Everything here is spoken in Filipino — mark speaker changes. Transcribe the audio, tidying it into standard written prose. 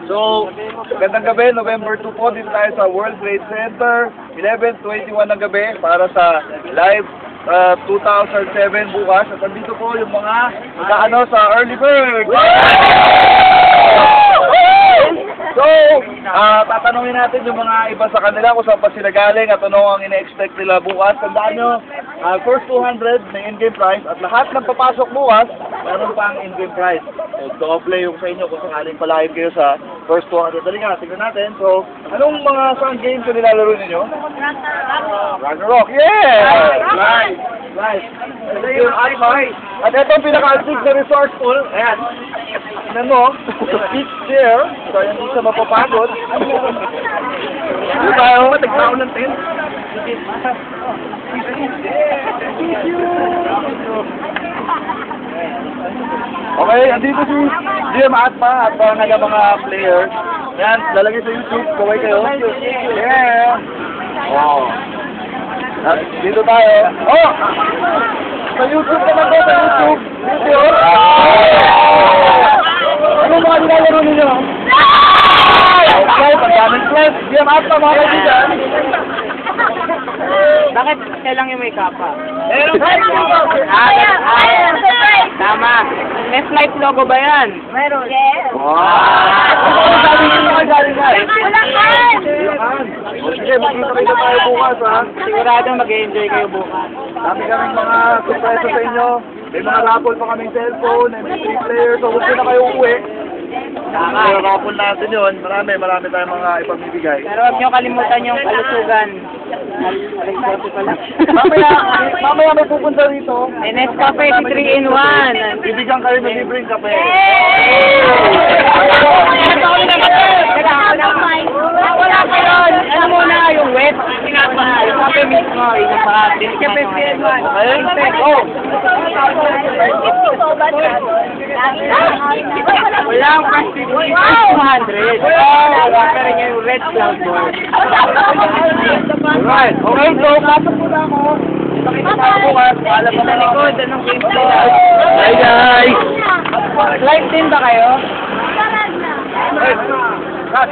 Speaker 1: So, gandang gabi, November 2 po, dito tayo sa World Trade Center, 11:21 ng gabi para sa live 2007 bukas. At nandito po yung mga nag-ano sa early bird. So, tatanungin natin yung mga iba sa kanila kung saan pa sila galing at ano ang ina-expect nila bukas. Tandaan nyo, first 200 may in-game prize at lahat ng papasok bukas, meron pa ang in-game prize. So, double yung sa inyo kung sakaling palahin kayo sa first 200. Dali nga, tignan natin. So, anong mga saan games na nilalaro ninyo? Ragnarok. Yeah! Right! Right. At ito ang pinaka-antig na resourceful. Ayan. Tignan mo, beach chair. So, yung isa mapapagod. Dito tayo, nagkaon ng tent. Okay, andito si GM Atma at mga players. Yan, lalagay sa YouTube, kaway kayo. Yeah! Wow! At dito tayo. Oh! Sa YouTube naman ko, sa YouTube. Video. Ano mga nilalaro ninyo? Okay, paggamit plus. GM Atma, mga kaibigan.
Speaker 2: Bakit kailang yung may kapa?
Speaker 1: Meron
Speaker 2: Tama. May flight logo ba yan?
Speaker 3: Meron. Yes.
Speaker 1: Wow! Sabi nyo naman, sabi nga.
Speaker 3: Bulacan!
Speaker 1: Sige, magkita tayo bukas, ha?
Speaker 2: Sigurado mag-enjoy kayo bukas.
Speaker 1: Dami kaming mga surpresa sa inyo. May mga raffle pa kaming cellphone, MP3 player, so huwag na kayo uuwi.
Speaker 2: Tama.
Speaker 1: May raffle natin yun. Marami tayong mga ipamibigay.
Speaker 2: Pero huwag nyo kalimutan yung kalusugan. Alas 12 pala.
Speaker 1: Mamaya may pupunta rito.
Speaker 2: Nescafe 3-in-1.
Speaker 1: Bibigyan kayo ng libreng kape.
Speaker 2: Wala pa yun. Ano muna yung wet? Yung kape mismo. Yung sarap. Nescafe 3-in-1.
Speaker 1: Ayun, oh!
Speaker 2: Walang plastic. 200. Wala pa rin yung red cloudboard.
Speaker 1: Alright, okay, so pasok muna ako. Nakita tayo bukas. Paalam
Speaker 2: Sa likod, anong game play?
Speaker 1: Hi guys!
Speaker 2: Live din ba kayo?
Speaker 1: Hey, cut!